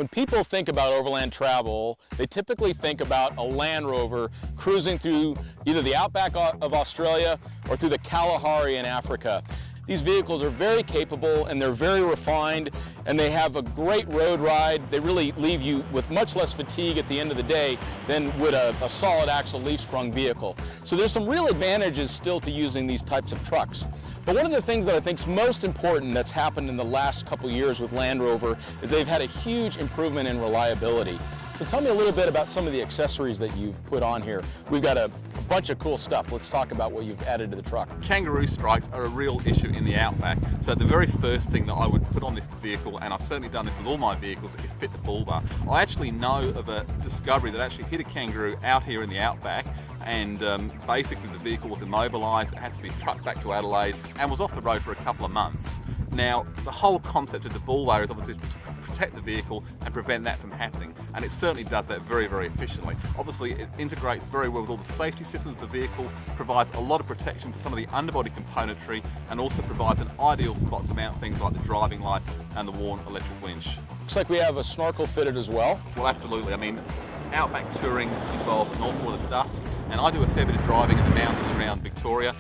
When people think about overland travel, they typically think about a Land Rover cruising through either the outback of Australia or through the Kalahari in Africa. These vehicles are very capable and they're very refined and they have a great road ride. They really leave you with much less fatigue at the end of the day than would a solid axle leaf sprung vehicle. So there's some real advantages still to using these types of trucks. But one of the things that I think is most important that's happened in the last couple years with Land Rover is they've had a huge improvement in reliability. So tell me a little bit about some of the accessories that you've put on here. We've got a bunch of cool stuff. Let's talk about what you've added to the truck. Kangaroo strikes are a real issue in the outback. So the very first thing that I would put on this vehicle, and I've certainly done this with all my vehicles, is fit the bull bar. I actually know of a discovery that actually hit a kangaroo out here in the outback, and basically the vehicle was immobilised. It had to be trucked back to Adelaide and was off the road for a couple of months. Now, the whole concept of the bull bar is obviously to protect the vehicle and prevent that from happening, and it certainly does that very, very efficiently. Obviously, it integrates very well with all the safety systems of the vehicle, provides a lot of protection for some of the underbody componentry, and also provides an ideal spot to mount things like the driving lights and the worn electric winch. Looks like we have a snorkel fitted as well. Well, absolutely. I mean, outback touring involves an awful lot of dust, and I do a fair bit of driving in the mountains around Victoria,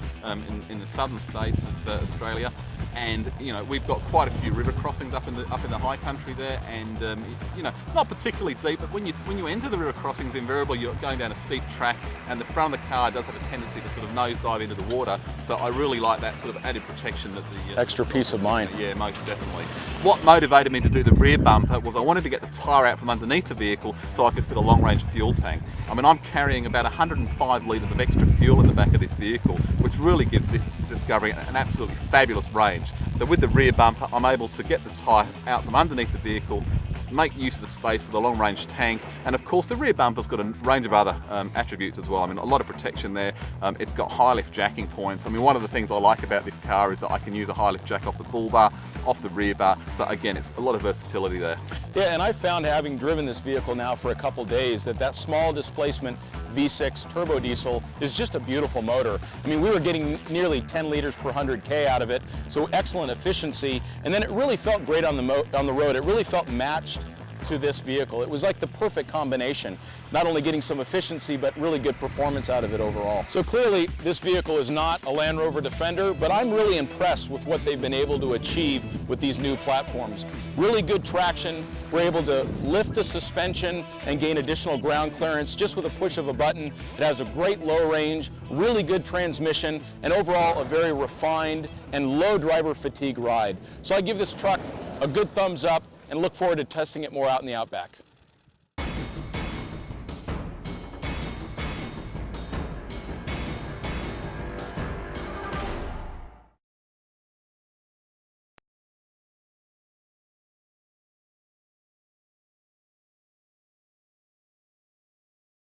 in the southern states of Australia. And you know, we've got quite a few river crossings up in the high country there, and you know, not particularly deep, but when you enter the river crossings, invariably you're going down a steep track, and the front of the car does have a tendency to sort of nosedive into the water. So I really like that sort of added protection that the extra peace of mind. Yeah, most definitely. What motivated me to do the rear bumper was I wanted to get the tyre out from underneath the vehicle so I could fit a long-range fuel tank. I mean, I'm carrying about 105 litres of extra fuel in the back of this vehicle, which really gives this Discovery an absolutely fabulous range. So with the rear bumper, I'm able to get the tyre out from underneath the vehicle, make use of the space for the long range tank, and of course the rear bumper's got a range of other attributes as well. I mean, a lot of protection there. It's got high lift jacking points. I mean, one of the things I like about this car is that I can use a high lift jack off the bull bar, off the rear bar. So again, it's a lot of versatility there. Yeah, and I found, having driven this vehicle now for a couple days, that small displacement V6 turbo diesel is just a beautiful motor. I mean, we were getting nearly 10 liters per 100K out of it, so excellent efficiency, and then it really felt great on the road. It really felt matched to this vehicle. It was like the perfect combination, not only getting some efficiency, but really good performance out of it overall. So clearly, this vehicle is not a Land Rover Defender, but I'm really impressed with what they've been able to achieve with these new platforms. Really good traction. We're able to lift the suspension and gain additional ground clearance just with a push of a button. It has a great low range, really good transmission, and overall a very refined and low driver fatigue ride. So I give this truck a good thumbs up and look forward to testing it more out in the outback.